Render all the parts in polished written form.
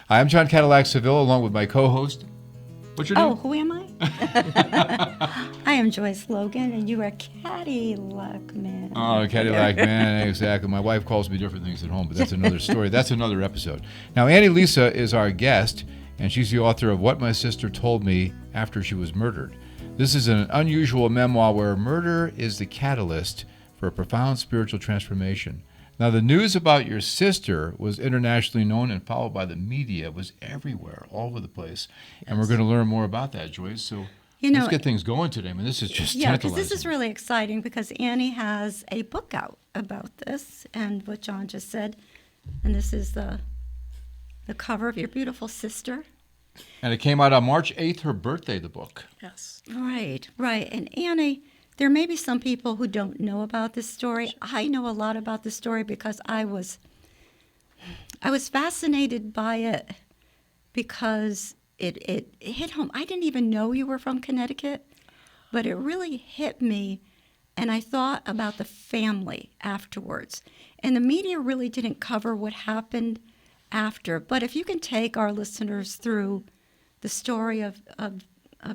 Hi, I'm John Cadillac Seville, along with my co-host. What's your name? Oh, who am I? I am Joyce Logan, and you are Cadillac Man. Oh, Cadillac Man, exactly. My wife calls me different things at home, but that's another story. That's another episode. Now, Annie Lisa is our guest, and she's the author of What My Sister Told Me After She Was Murdered. This is an unusual memoir where murder is the catalyst for a profound spiritual transformation. Now, the news about your sister was internationally known and followed by the media. It was everywhere, all over the place. Yes. And we're going to learn more about that, Joyce. So let's get things going today. I mean, this is just tantalizing. Yeah, because this is really exciting because Annie has a book out about this and what John just said. And this is the cover of your beautiful sister. And it came out on March 8th, her birthday, the book. Yes. Right. And Annie, there may be some people who don't know about this story. I know a lot about this story because I was fascinated by it because it hit home. I didn't even know you were from Connecticut, but it really hit me, and I thought about the family afterwards. And the media really didn't cover what happened after. But if you can take our listeners through the story of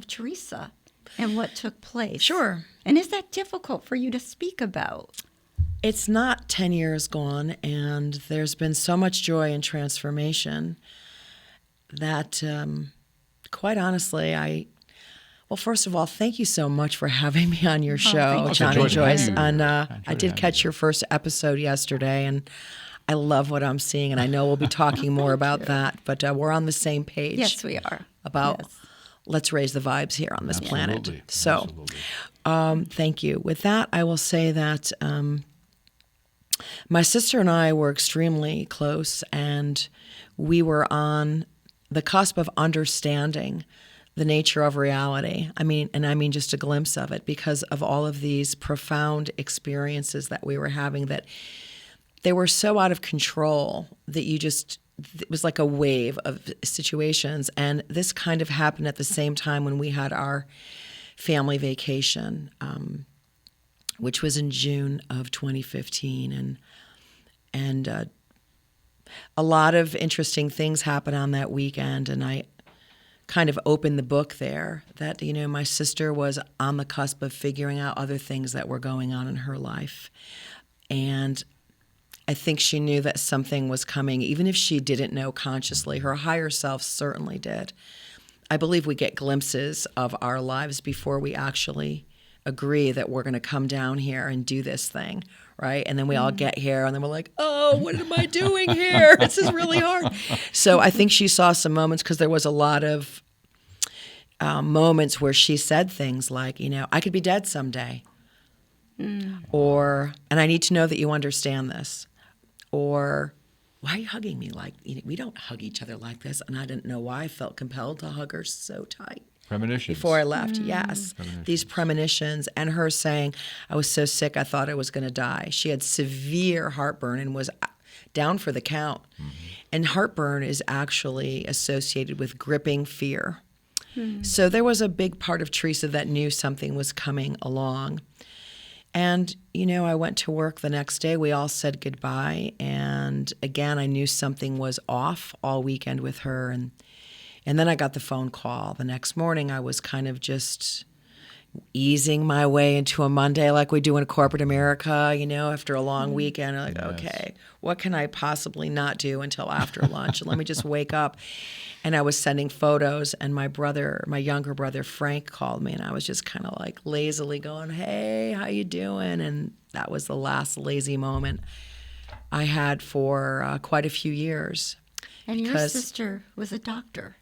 Teresa and what took place. Sure. And is that difficult for you to speak about? It's not 10 years gone, and there's been so much joy and transformation that, quite honestly, well, first of all, thank you so much for having me on your show, John and Joyce. And I did catch your first episode yesterday, and I love what I'm seeing, and I know we'll be talking more about that, but we're on the same page. Yes, we are. About let's raise the vibes here on this planet. So, thank you. With that, I will say that my sister and I were extremely close, and we were on the cusp of understanding the nature of reality. I mean just a glimpse of it because of all of these profound experiences that we were having that they were so out of control that it was like a wave of situations. And this kind of happened at the same time when we had our family vacation, which was in June of 2015. And a lot of interesting things happened on that weekend. And I kind of opened the book there that, my sister was on the cusp of figuring out other things that were going on in her life. And I think she knew that something was coming, even if she didn't know consciously. Her higher self certainly did. I believe we get glimpses of our lives before we actually agree that we're going to come down here and do this thing, right? And then we all get here, and then we're like, oh, what am I doing here? This is really hard. So I think she saw some moments because there was a lot of moments where she said things like, I could be dead someday. Or, and I need to know that you understand this. Or, why are you hugging me we don't hug each other like this? And I didn't know why I felt compelled to hug her so tight. Premonitions. Before I left, yes. These premonitions. And her saying, I was so sick I thought I was going to die. She had severe heartburn and was down for the count. Mm-hmm. And heartburn is actually associated with gripping fear. Mm-hmm. So there was a big part of Teresa that knew something was coming along. And, I went to work the next day. We all said goodbye. And again, I knew something was off all weekend with her. And then I got the phone call. The next morning, I was kind of just easing my way into a Monday like we do in corporate America, after a long weekend. I'm like, okay, what can I possibly not do until after lunch? Let me just wake up. And I was sending photos, and my younger brother, Frank, called me, and I was just kind of like lazily going, hey, how you doing? And that was the last lazy moment I had for quite a few years. And your sister was a doctor.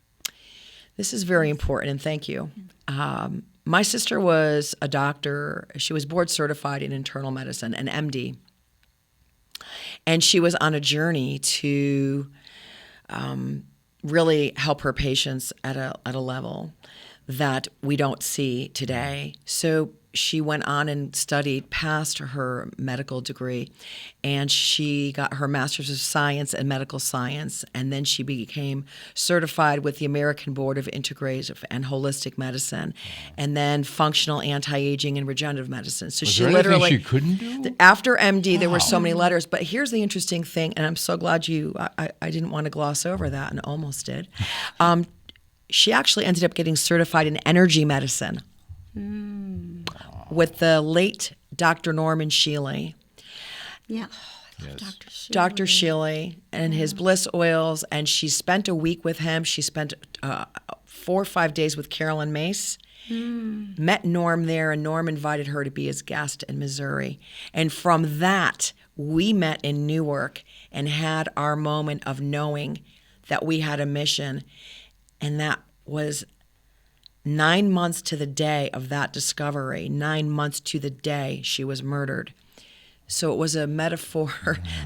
This is very important, and thank you. My sister was a doctor. She was board certified in internal medicine, an MD. And she was on a journey to really help her patients at a level that we don't see today. So she went on and studied past her medical degree, and she got her master's of science in medical science, and then she became certified with the American Board of Integrative and Holistic Medicine, and then functional anti-aging and regenerative medicine. So Was she there anything literally, she couldn't do? after MD, there were so many letters. But here's the interesting thing, and I'm so glad I didn't want to gloss over that, and almost did. She actually ended up getting certified in energy medicine with the late Dr. Norman Shealy. Yeah. Yes. Dr. Shealy and his bliss oils, and she spent a week with him. She spent 4 or 5 days with Carolyn Mace. Met Norm there, and Norm invited her to be his guest in Missouri. And from that, we met in Newark and had our moment of knowing that we had a mission. And that was 9 months to the day of that discovery, 9 months to the day she was murdered. So it was a metaphor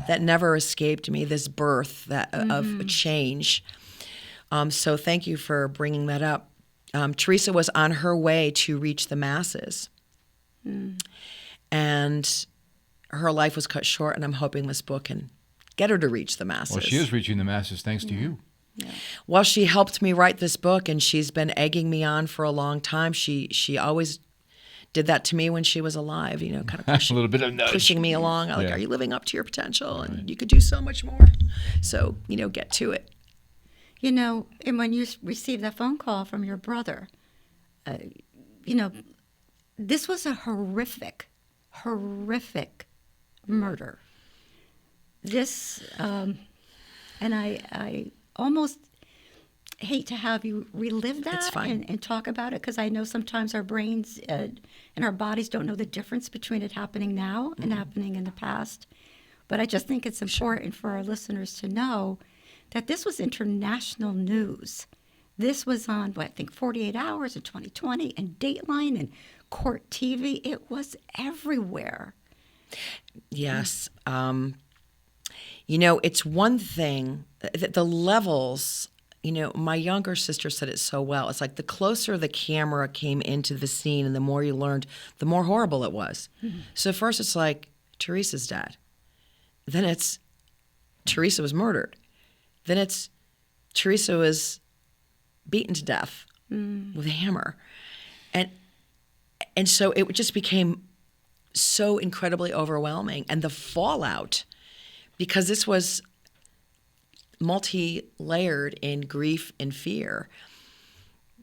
that never escaped me, this birth of a change. So thank you for bringing that up. Teresa was on her way to reach the masses. And her life was cut short, and I'm hoping this book can get her to reach the masses. Well, she is reaching the masses thanks to you. Yeah. Well, she helped me write this book, and she's been egging me on for a long time. She always did that to me when she was alive, kind of A little bit of nudge. pushing me along. Like, Yeah. are you living up to your potential? And you could do so much more. So, get to it. And when you received that phone call from your brother, this was a horrific murder. This, and I almost hate to have you relive that It's fine. and talk about it, because I know sometimes our brains and our bodies don't know the difference between it happening now and happening in the past. But I just think it's important for our listeners to know that this was international news. This was on, 48 Hours in 2020 and Dateline and Court TV. It was everywhere. Yes. It's one thing that the levels, my younger sister said it so well. It's like the closer the camera came into the scene and the more you learned, the more horrible it was. So first it's like, Teresa's dead. Then it's, Teresa was murdered. Then it's, Teresa was beaten to death with a hammer. And so it just became so incredibly overwhelming. And the fallout, because this was multi-layered in grief and fear,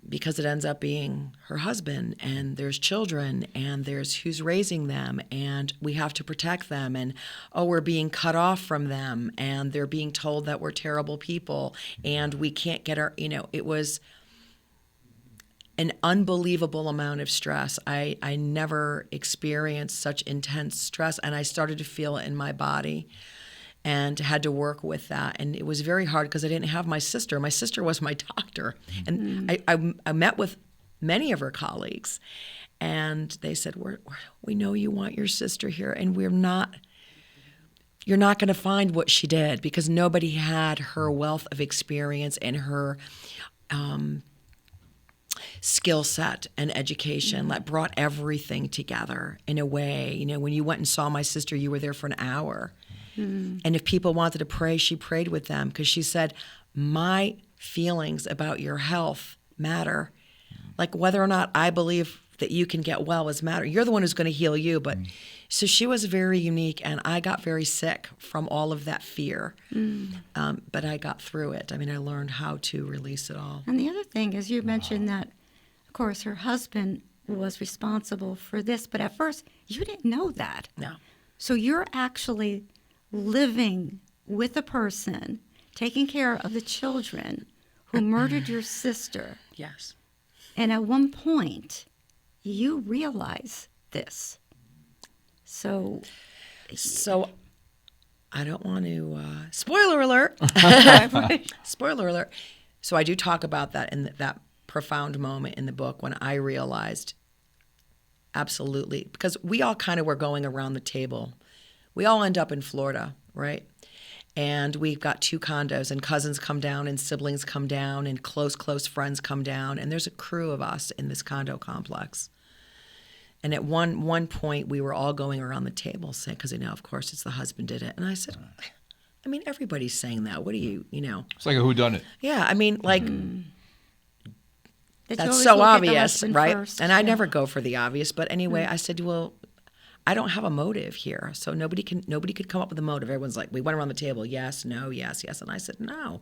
because it ends up being her husband, and there's children, and there's who's raising them, and we have to protect them, and we're being cut off from them, and they're being told that we're terrible people, and we can't get our, it was an unbelievable amount of stress. I never experienced such intense stress, and I started to feel it in my body and had to work with that. And it was very hard because I didn't have my sister. My sister was my doctor. And I met with many of her colleagues, and they said, we know you want your sister here, and you're not going to find what she did, because nobody had her wealth of experience and her skill set and education that brought everything together in a way. When you went and saw my sister, you were there for an hour. And if people wanted to pray, she prayed with them, because she said, my feelings about your health matter. Like, whether or not I believe that you can get well is matter. You're the one who's going to heal you. But so she was very unique, and I got very sick from all of that fear. But I got through it. I learned how to release it all. And the other thing is, you mentioned that, of course, her husband was responsible for this, but at first you didn't know that. No. So you're actually living with a person, taking care of the children who murdered your sister. Yes. And at one point, you realize this. So I don't want to, spoiler alert. Spoiler alert. So I do talk about that in that profound moment in the book when I realized, absolutely, because we all kind of were going around the table. We all end up in Florida, right? And we've got 2 condos, and cousins come down, and siblings come down, and close friends come down, and there's a crew of us in this condo complex. And at one point, we were all going around the table saying, because of course, it's the husband did it. And I said, I mean, everybody's saying that. What do you know? It's like a whodunit. Yeah, I mean, like, That you that's always so look at the obvious, husband right? first. And I Yeah. never go for the obvious. But anyway, I said, well, I don't have a motive here. So nobody could come up with a motive. Everyone's like, we went around the table, yes, no, yes, yes. And I said, no.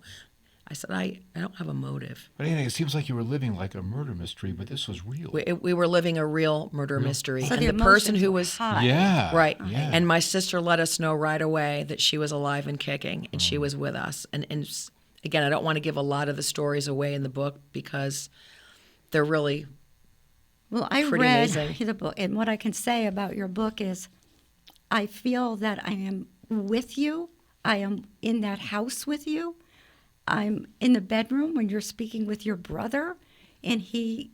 I said, I don't have a motive. But anyway, it seems like you were living like a murder mystery, but this was real. We were living a real murder mystery. So and the the person emotions who were was high. Yeah. right. Yeah. And my sister let us know right away that she was alive and kicking, and she was with us. And again, I don't want to give a lot of the stories away in the book because they're really Well, I pretty read amazing. the book, and what I can say about your book is I feel that I am with you. I am in that house with you. I'm in the bedroom when you're speaking with your brother, and he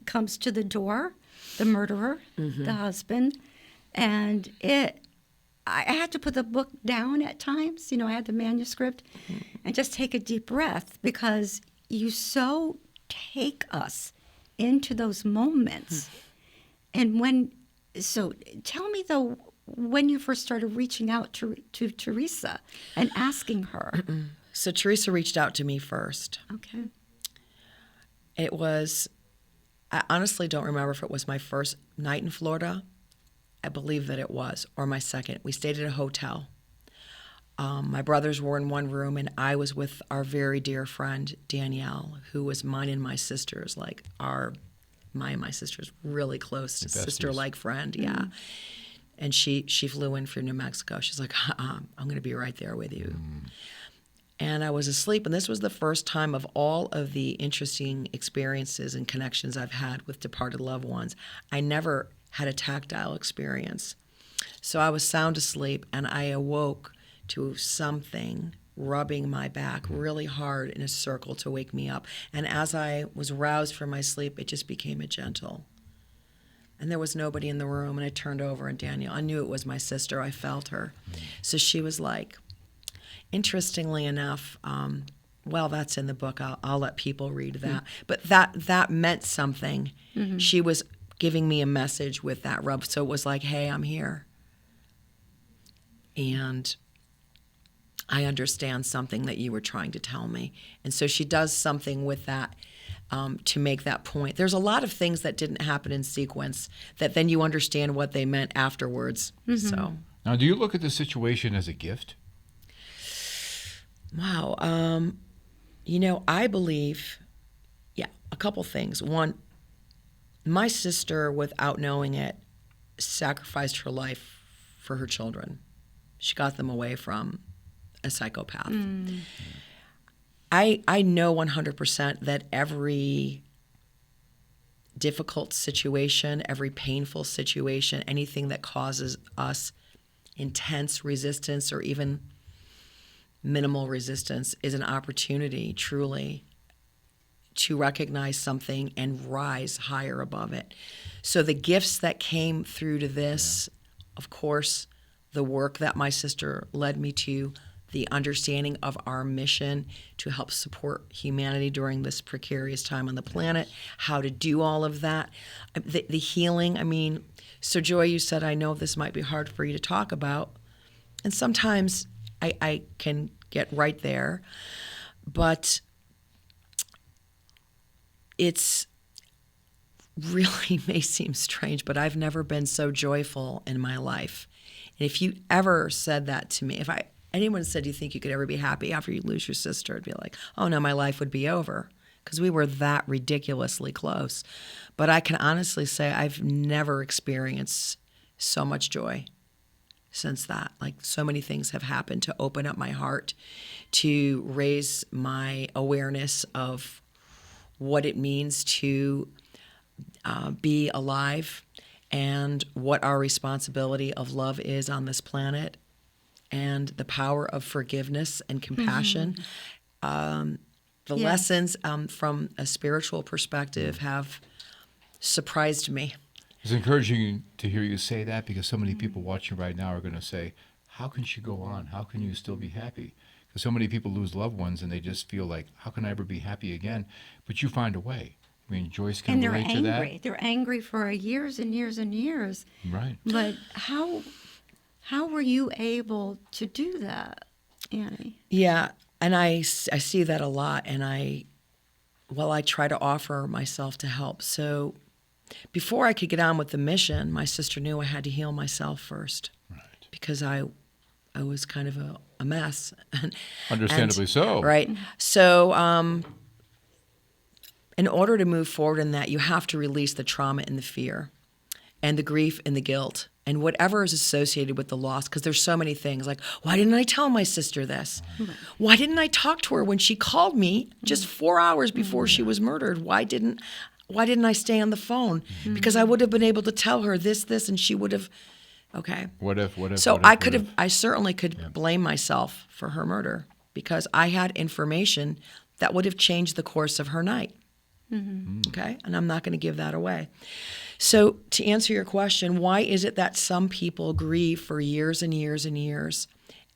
comes to the door, the murderer, the husband, and I had to put the book down at times. I had the manuscript and just take a deep breath because you so take us into those moments. And so tell me though, when you first started reaching out to Teresa and asking her. So Teresa reached out to me first. Okay. I honestly don't remember if it was my first night in Florida. I believe that it was, or my second. We stayed at a hotel. My brothers were in one room, and I was with our very dear friend, Danielle, who was mine and my sister's, like my and my sister's really close, sister-like friend, yeah. And she flew in from New Mexico. She's like, I'm going to be right there with you. And I was asleep, and this was the first time of all of the interesting experiences and connections I've had with departed loved ones. I never had a tactile experience. So I was sound asleep, and I awoke to something rubbing my back really hard in a circle to wake me up. And as I was roused from my sleep, it just became a gentle. And there was nobody in the room, and I turned over, and Danielle, I knew it was my sister. I felt her. So she was like, interestingly enough, well, that's in the book. I'll let people read that. But that meant something. She was giving me a message with that rub. So it was like, hey, I'm here. And I understand something that you were trying to tell me. And so she does something with that to make that point. There's a lot of things that didn't happen in sequence that then you understand what they meant afterwards. So Now, do you look at the situation as a gift? wow. I believe, a couple things. One, my sister, without knowing it, sacrificed her life for her children. She got them away from a psychopath. I know 100% that every difficult situation, every painful situation, anything that causes us intense resistance or even minimal resistance is an opportunity, truly, to recognize something and rise higher above it. So the gifts that came through to this, of course, the work that my sister led me to, the understanding of our mission to help support humanity during this precarious time on the planet, how to do all of that, the healing. So Joy, you said, I know this might be hard for you to talk about, and sometimes I can get right there, but it's really may seem strange, but I've never been so joyful in my life. And if you ever said that to me, anyone said, do you think you could ever be happy after you lose your sister? I'd be like, oh no, my life would be over, because we were that ridiculously close. But I can honestly say I've never experienced so much joy since that. Like, so many things have happened to open up my heart, to raise my awareness of what it means to be alive and what our responsibility of love is on this planet, and the power of forgiveness and compassion. The lessons from a spiritual perspective have surprised me. It's encouraging to hear you say that, because so many people watching right now are going to say, how can she go on? How can you still be happy? Because so many people lose loved ones and they just feel like, how can I ever be happy again? But you find a way. I mean, Joyce can And they're relate to that. angry. They're angry for years and years and years. Right. But how were you able to do that, Annie? Yeah, and I see that a lot, and I try to offer myself to help. So before I could get on with the mission, my sister knew I had to heal myself first, Right. because I was kind of a mess. Understandably so. Right. So in order to move forward in that, you have to release the trauma and the fear and the grief and the guilt and whatever is associated with the loss, because there's so many things like, why didn't I tell my sister this? Why didn't I talk to her when she called me just 4 hours before she was murdered? Why didn't I stay on the phone? Because I would have been able to tell her this, and she would have, okay. What if? So what if? I certainly could blame myself for her murder, because I had information that would have changed the course of her night. Okay? And I'm not going to give that away. So to answer your question, why is it that some people grieve for years and years and years?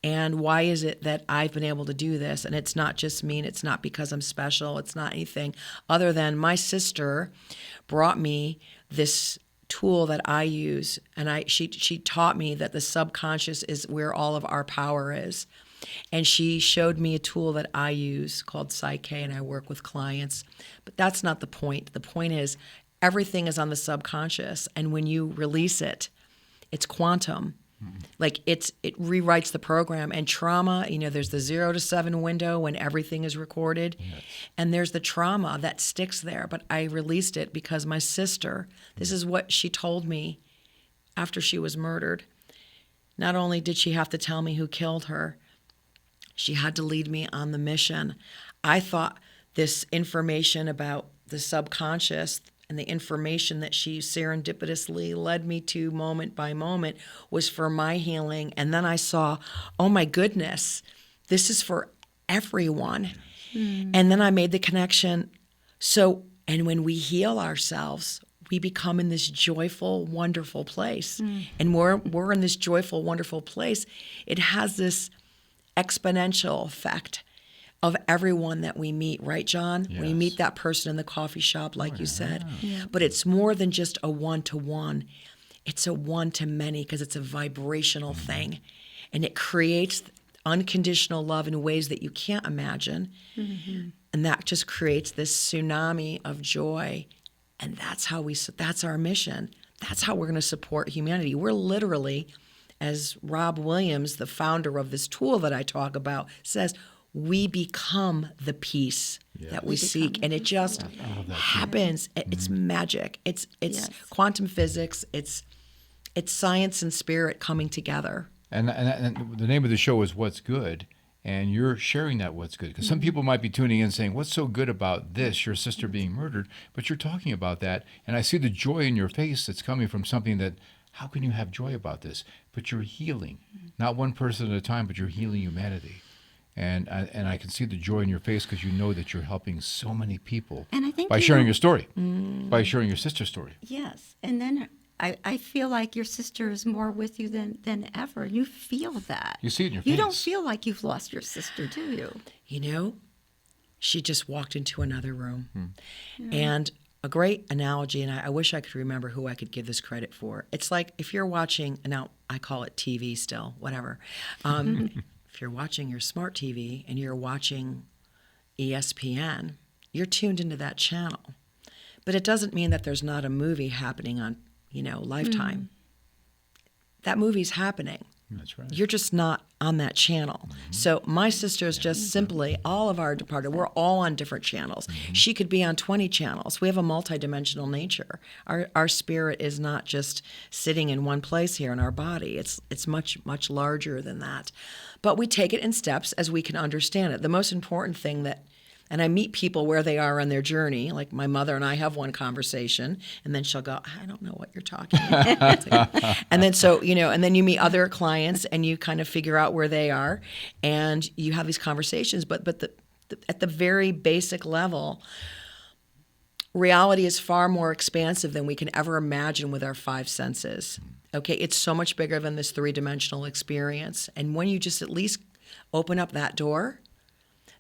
And why is it that I've been able to do this? And it's not just me, and it's not because I'm special. It's not anything other than my sister brought me this tool that I use, and she taught me that the subconscious is where all of our power is. And she showed me a tool that I use called Psyche, and I work with clients. But that's not the point. The point is everything is on the subconscious, and when you release it, it's quantum. Like it rewrites the program. And trauma, there's the 0 to 7 window when everything is recorded. Yes. And there's the trauma that sticks there. But I released it because my sister, this is what she told me after she was murdered. Not only did she have to tell me who killed her, she had to lead me on the mission. I thought this information about the subconscious and the information that she serendipitously led me to moment by moment was for my healing. And then I saw, oh my goodness, this is for everyone. And then I made the connection. So, and when we heal ourselves, we become in this joyful, wonderful place. And we're in this joyful, wonderful place. It has this exponential effect of everyone that we meet, right, John? Yes. When you meet that person in the coffee shop, like you said. Yeah. But it's more than just a one-to-one. It's a one-to-many, because it's a vibrational thing. And it creates unconditional love in ways that you can't imagine. And that just creates this tsunami of joy. And that's our mission. That's how we're going to support humanity. We're literally, as Rob Williams, the founder of this tool that I talk about, says, we become the peace that we seek, and it just happens. It's magic. It's quantum physics. It's science and spirit coming together. And the name of the show is What's Good, and you're sharing that what's good. Because some people might be tuning in saying, what's so good about this, your sister being murdered? But you're talking about that, and I see the joy in your face that's coming from something that, how can you have joy about this? But you're healing, not one person at a time, but you're healing humanity. And I can see the joy in your face because you know that you're helping so many people by sharing your story, by sharing your sister's story. Yes. And then I feel like your sister is more with you than ever. You feel that. You see it in your face. You don't feel like you've lost your sister, do you? She just walked into another room. And a great analogy, and I wish I could remember who I could give this credit for. It's like if you're watching, and now I call it TV still, whatever. If you're watching your smart TV and you're watching ESPN, you're tuned into that channel. But it doesn't mean that there's not a movie happening on, Lifetime. That movie's happening. That's right. You're just not on that channel. So my sister's just simply, all of our departed, we're all on different channels. She could be on 20 channels. We have a multidimensional nature. Our spirit is not just sitting in one place here in our body. It's much, much larger than that. But we take it in steps as we can understand it. The most important thing and I meet people where they are on their journey. Like my mother and I have one conversation, and then she'll go, I don't know what you're talking about. And then and then you meet other clients, and you kind of figure out where they are, and you have these conversations. But at the very basic level, reality is far more expansive than we can ever imagine with our 5 senses. Okay, it's so much bigger than this 3-dimensional experience. And when you just at least open up that door,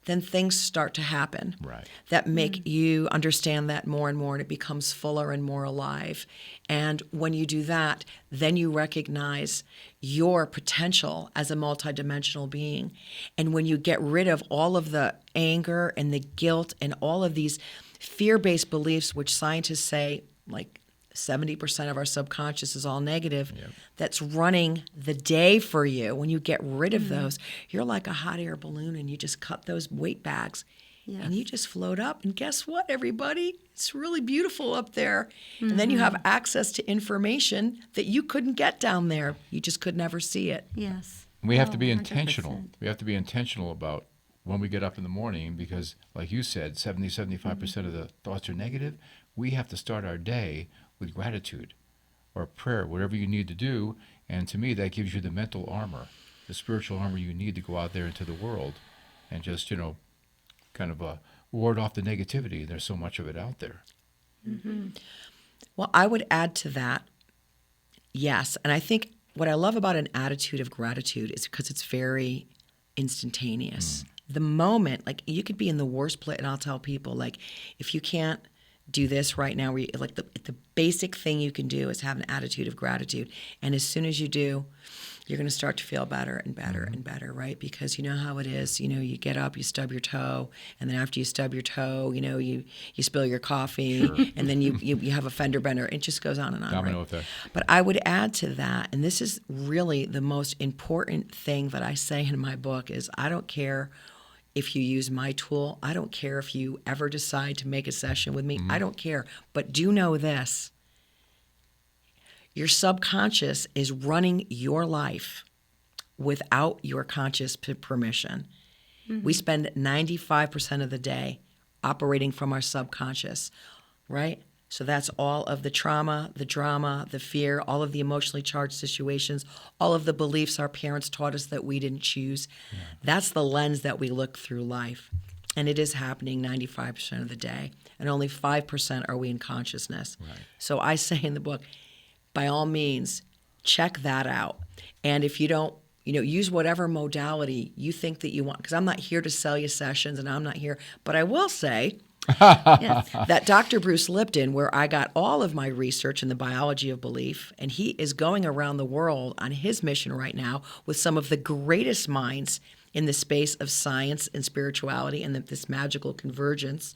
then things start to happen Right. that make you understand that more and more, and it becomes fuller and more alive. And when you do that, then you recognize your potential as a multidimensional being. And when you get rid of all of the anger and the guilt and all of these fear-based beliefs, which scientists say, like 70% of our subconscious is all negative, that's running the day for you. When you get rid of those, you're like a hot air balloon, and you just cut those weight bags and you just float up. And guess what, everybody? It's really beautiful up there. And then you have access to information that you couldn't get down there. You just could never see it. Yes. We have to be 100%. intentional. We have to be intentional about when we get up in the morning, because like you said, 75% of the thoughts are negative. We have to start our day with gratitude or prayer, whatever you need to do. And to me, that gives you the mental armor, the spiritual armor you need to go out there into the world and just, kind of ward off the negativity. There's so much of it out there. Well, I would add to that, yes. And I think what I love about an attitude of gratitude is because it's very instantaneous. The moment, like, you could be in the worst place, and I'll tell people, like, if you can't do this right now, where you, like, the basic thing you can do is have an attitude of gratitude. And as soon as you do, you're going to start to feel better and better and better, right? Because you know how it is. You get up, you stub your toe, and then after you stub your toe, you spill your coffee, and then you have a fender bender. It just goes on and on. Domino right? effect. But I would add to that, and this is really the most important thing that I say in my book, is I don't care if you use my tool. I don't care if you ever decide to make a session with me. I don't care. But do know this. Your subconscious is running your life without your conscious permission. We spend 95% of the day operating from our subconscious, right? So that's all of the trauma, the drama, the fear, all of the emotionally charged situations, all of the beliefs our parents taught us that we didn't choose. That's the lens that we look through life. And it is happening 95% of the day. And only 5% are we in consciousness. Right. So I say in the book, by all means, check that out. And if you don't, use whatever modality you think that you want, because I'm not here to sell you sessions, and I'm not here, but I will say that Dr. Bruce Lipton, where I got all of my research in the biology of belief, and he is going around the world on his mission right now with some of the greatest minds in the space of science and spirituality and this magical convergence,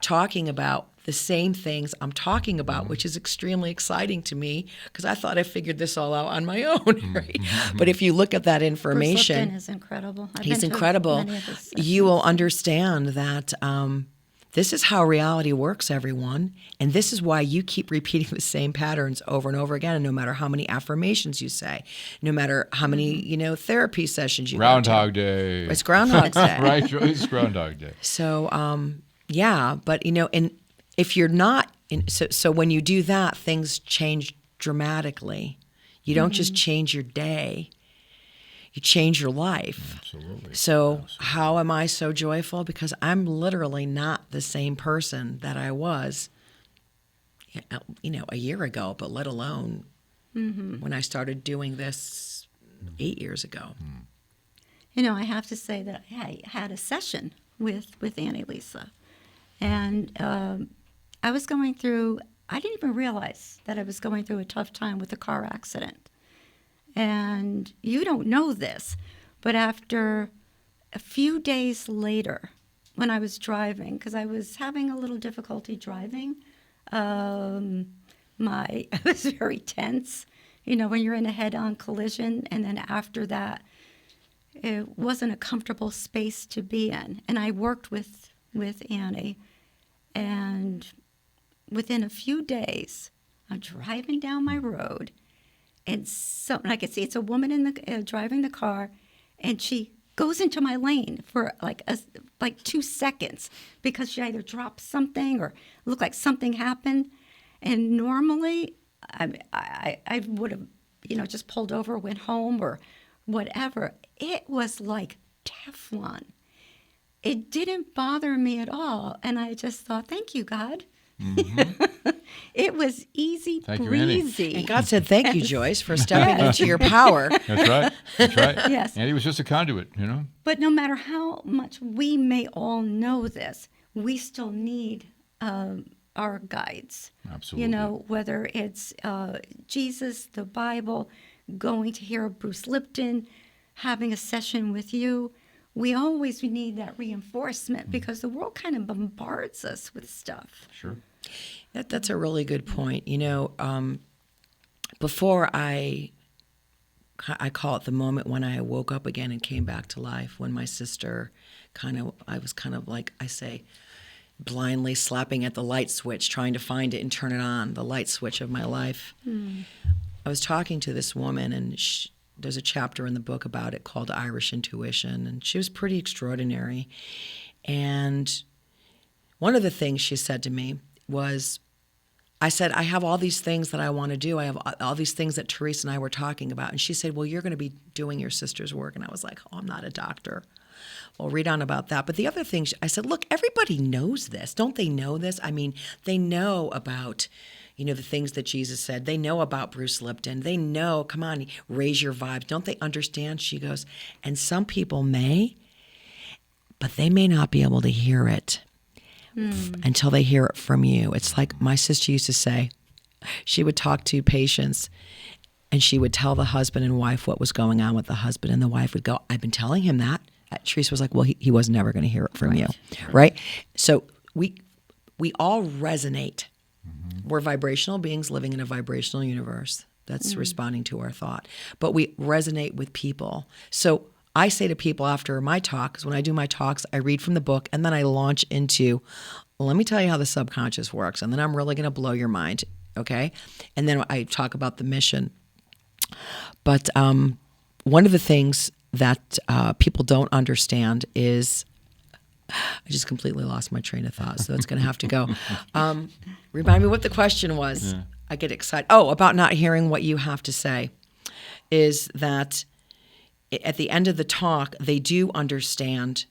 talking about the same things I'm talking about, which is extremely exciting to me, because I thought I figured this all out on my own, right? But if you look at that information, Bruce Lipton is incredible. he's incredible. You will understand that this is how reality works, everyone. And this is why you keep repeating the same patterns over and over again. And no matter how many affirmations you say, no matter how many, therapy sessions you Groundhog go to. Day. It's Groundhog Day. Right, it's Groundhog Day. So, but, and if you're not, so when you do that, things change dramatically. You don't just change your day. You change your life. Absolutely. So how am I so joyful? Because I'm literally not the same person that I was, a year ago, but let alone when I started doing this 8 years ago. I have to say that I had a session with Annalisa, and I was going through, I didn't even realize that I was going through a tough time with a car accident. And you don't know this, but after a few days later, when I was driving, because I was having a little difficulty driving, I was very tense, when you're in a head-on collision, and then after that, it wasn't a comfortable space to be in. And I worked with Annie, and within a few days, I'm driving down my road, and I could see it's a woman in the driving the car, and she goes into my lane for like 2 seconds because she either dropped something or looked like something happened. And normally, I would have, just pulled over, went home, or whatever. It was like Teflon. It didn't bother me at all, and I just thought, "Thank you, God. It was easy Thank you, Annie. breezy. And God said, thank you, Joyce, for stepping into your power. That's right. That's right. Yes. Andy was just a conduit, you know? But no matter how much we may all know this, we still need our guides. Absolutely. You know, whether it's Jesus, the Bible, going to hear Bruce Lipton, having a session with you. We always need that reinforcement because the world kind of bombards us with stuff. Sure. That's a really good point. You know, before I call it the moment when I woke up again and came back to life, when my sister I was kind of like, I say, blindly slapping at the light switch, trying to find it and turn it on, the light switch of my life. I was talking to this woman, and there's a chapter in the book about it called Irish Intuition, and she was pretty extraordinary. And one of the things she said to me was, I said, I have all these things that I want to do. I have all these things that Teresa and I were talking about. And she said, well, you're going to be doing your sister's work. And I was like, oh, I'm not a doctor. Well, read on about that. But the other thing, I said, look, everybody knows this. Don't they know this? I mean, they know about, you know, the things that Jesus said. They know about Bruce Lipton. They know, come on, raise your vibes. Don't they understand? She goes, and some people may, but they may not be able to hear it until they hear it from you. It's like my sister used to say, she would talk to patients and she would tell the husband and wife what was going on with the husband, and the wife would go, I've been telling him that. Teresa was like, well, he was never going to hear it from you, right? So we all resonate. We're vibrational beings living in a vibrational universe that's responding to our thought, but we resonate with people. So I say to people after my talks, when I do my talks, I read from the book, and then I launch into, let me tell you how the subconscious works, and then I'm really going to blow your mind, okay? And then I talk about the mission. But one of the things that people don't understand is, I just completely lost my train of thought, so it's going to have to go. Remind me what the question was. Yeah. I get excited. Oh, about not hearing what you have to say, is that at the end of the talk, they do understand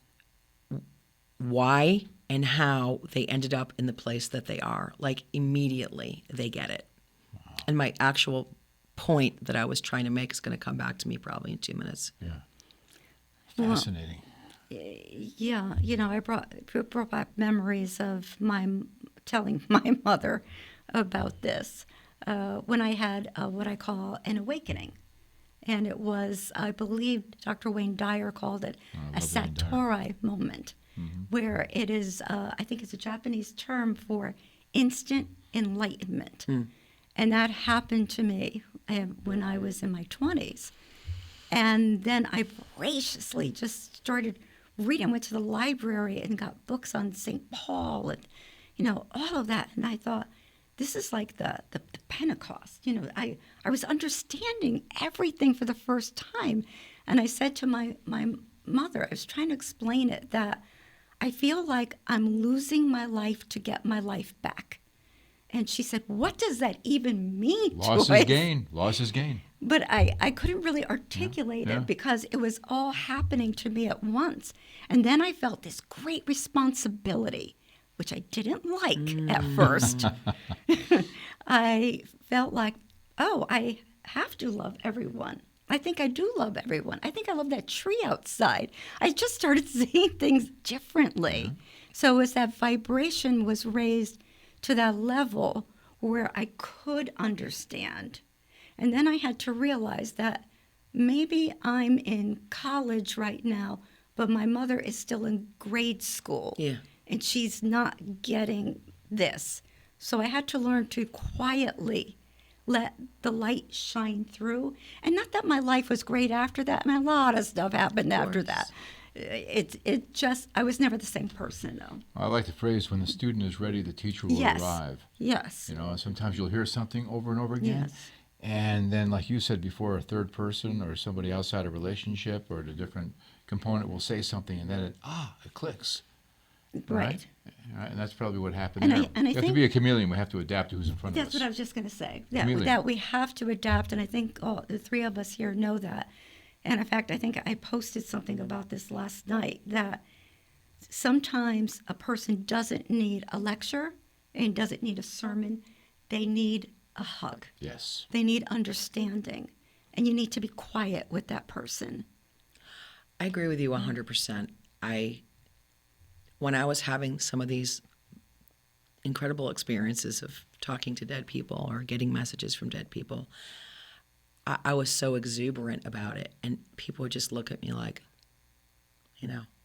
why and how they ended up in the place that they are. Like, immediately they get it. Wow. And my actual point that I was trying to make is going to come back to me probably in 2 minutes. Yeah. Fascinating. Yeah, you know, it brought back memories of telling my mother about this when I had what I call an awakening. And it was, I believe Dr. Wayne Dyer called it a Satori moment, where it is, I think it's a Japanese term for instant enlightenment. And that happened to me when I was in my 20s. And then I voraciously just started reading. I went to the library and got books on St. Paul and, you know, all of that. And I thought, this is like the Pentecost. You know, I was understanding everything for the first time. And I said to my mother, I was trying to explain it, that I feel like I'm losing my life to get my life back. And she said, what does that even mean, Loss Joyce? is gain. Loss is gain. But I couldn't really articulate it because it was all happening to me at once. And then I felt this great responsibility, which I didn't like at first. I felt like, oh, I have to love everyone. I think I do love everyone. I think I love that tree outside. I just started seeing things differently. So as that vibration was raised to that level where I could understand. And then I had to realize that maybe I'm in college right now, but my mother is still in grade school. Yeah. And she's not getting this. So I had to learn to quietly let the light shine through. And not that my life was great after that. I mean, a lot of stuff happened after that. It just, I was never the same person, though. I like the phrase, when the student is ready, the teacher will arrive. Yes. You know, sometimes you'll hear something over and over again. Yes. And then, like you said before, a third person or somebody outside a relationship or a different component will say something, and then it clicks. Right. And that's probably what happened there. And I you have to be a chameleon. We have to adapt to who's in front of us. That's what I was just going to say. That we have to adapt, and I think the three of us here know that. And in fact, I think I posted something about this last night, that sometimes a person doesn't need a lecture. and doesn't need a sermon. They need a hug. Yes. They need understanding. And you need to be quiet with that person. I agree with you 100%. When I was having some of these incredible experiences of talking to dead people or getting messages from dead people, I was so exuberant about it. And people would just look at me like,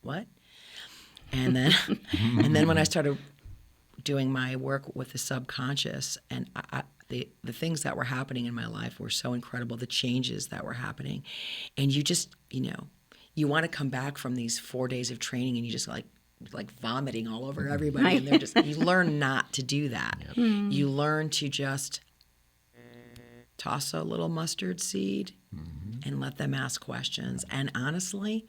what? And then, and then when I started doing my work with the subconscious, and the things that were happening in my life were so incredible, the changes that were happening. And you just, you want to come back from these 4 days of training and you just like vomiting all over everybody. Right. And they're just, you learn not to do that. Yep. You learn to just toss a little mustard seed and let them ask questions. And honestly,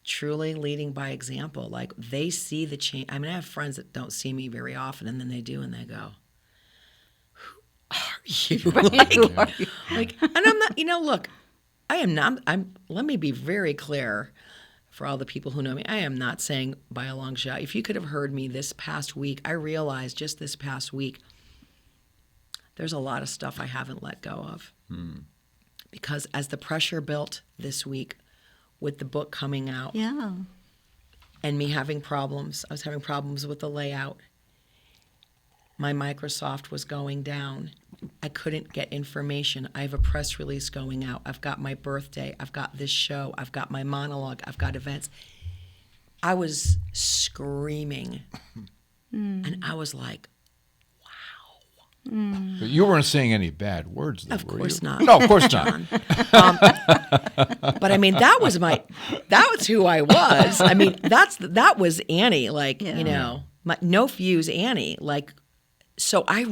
truly leading by example, like they see the change. I mean, I have friends that don't see me very often, and then they do, and they go, "Who are you?" Like, and I'm not. Look, I am not. Let me be very clear for all the people who know me. I am not saying by a long shot. If you could have heard me this past week, I realized just this past week, there's a lot of stuff I haven't let go of, because as the pressure built this week, with the book coming out, and me having problems. I was having problems with the layout. My Microsoft was going down. I couldn't get information. I have a press release going out. I've got my birthday. I've got this show. I've got my monologue. I've got events. I was screaming. And I was like, But you weren't saying any bad words, though, of were course you? not. No, of course not. But I mean, that was who I was. I mean, that was Annie, like, my no fuse Annie, like. So I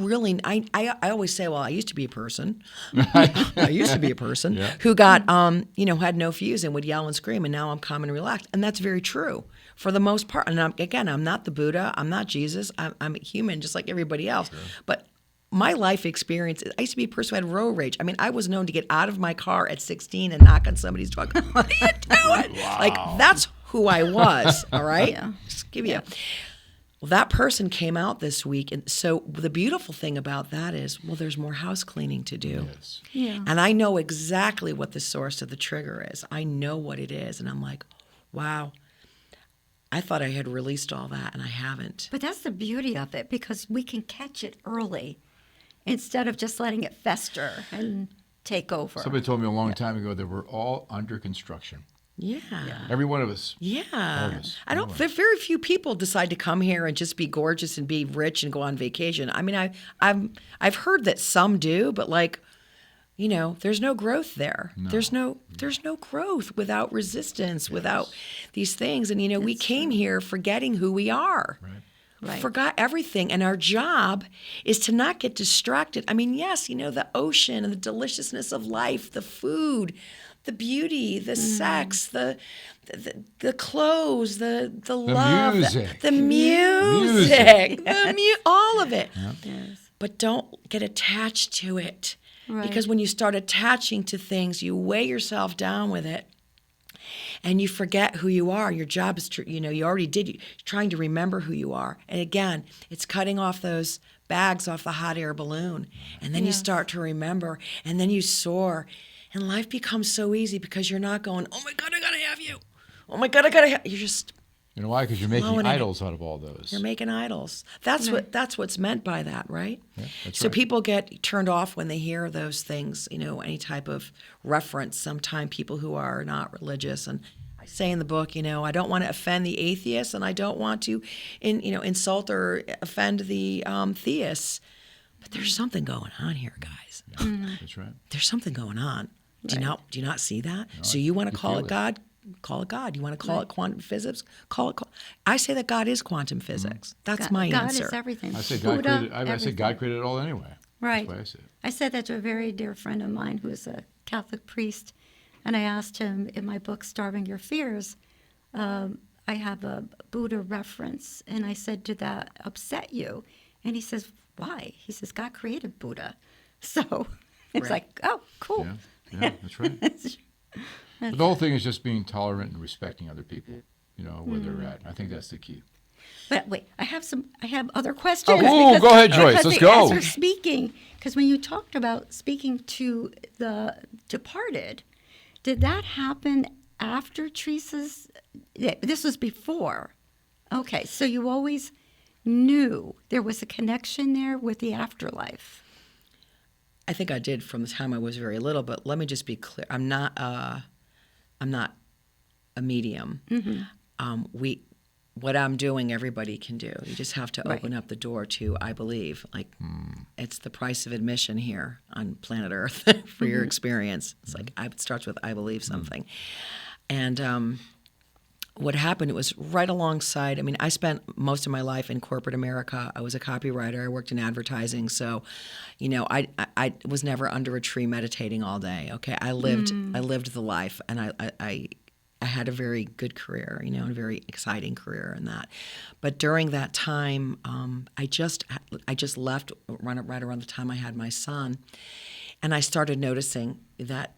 always say, well, I used to be a person. I used to be a person who got, had no fuse and would yell and scream, and now I'm calm and relaxed. And that's very true for the most part. And I'm not the Buddha. I'm not Jesus. I'm a human just like everybody else. Sure. But my life experience, I used to be a person who had road rage. I mean, I was known to get out of my car at 16 and knock on somebody's door. What are you doing? Wow. Like, that's who I was, all right? Just give you Well, that person came out this week. And so the beautiful thing about that is, well, there's more house cleaning to do. Yes. Yeah. And I know exactly what the source of the trigger is. I know what it is. And I'm like, wow, I thought I had released all that, and I haven't. But that's the beauty of it, because we can catch it early instead of just letting it fester and take over. Somebody told me a long time ago that we're all under construction. Yeah. Every one of us. Yeah. All of us. Very few people decide to come here and just be gorgeous and be rich and go on vacation. I mean, I've heard that some do, but like, there's no growth there. No. There's no growth without resistance, without these things. And we came here forgetting who we are. Right. Forgot everything. And our job is to not get distracted. I mean, yes, the ocean and the deliciousness of life, the food, the beauty, the sex, the clothes, the love, music. the music, all of it. Yep. Yes. But don't get attached to it. Right. Because when you start attaching to things, you weigh yourself down with it. And you forget who you are. Your job is, you already did. You're trying to remember who you are. And again, it's cutting off those bags off the hot air balloon. And then you start to remember. And then you soar. And life becomes so easy because you're not going, oh my God, I got to have you. Oh my God, I got to have you. You're just. You know why? Because you're making idols out of all those. You're making idols. That's what's meant by that, right? Yeah, that's so right. People get turned off when they hear those things, any type of reference. Sometimes people who are not religious, and I say in the book, I don't want to offend the atheists, and I don't want to, insult or offend the theists. But there's something going on here, guys. Yeah, that's right. There's something going on. Right. Do you not see that? No, So you want to call it it. God? Call it God. You want to call it quantum physics? Call it. I say that God is quantum physics. That's my answer. God is everything. I say Buddha, God created it all anyway. Right. That's what I say. I said that to a very dear friend of mine who is a Catholic priest, and I asked him in my book, Starving Your Fears, I have a Buddha reference, and I said, did that upset you? And he says, why? He says, God created Buddha. So it's like, oh, cool. Yeah, that's right. But the whole thing is just being tolerant and respecting other people, where they're at. I think that's the key. But wait, I have other questions. Oh, go ahead, Joyce. Let's go. As we're speaking, because when you talked about speaking to the departed, did that happen after Teresa's? This was before. Okay, so you always knew there was a connection there with the afterlife. I think I did from the time I was very little, but let me just be clear. I'm not a medium. What I'm doing, everybody can do. You just have to open up the door to, I believe. Like, it's the price of admission here on planet Earth for your experience. It's like, it starts with, I believe something. And what happened, it was right alongside, I mean, I spent most of my life in corporate America. I was a copywriter. I worked in advertising. So, you know, I was never under a tree meditating all day. Okay, I lived the life, and I had a very good career, you know, and a very exciting career in that. But during that time, I just left right around the time I had my son, and I started noticing that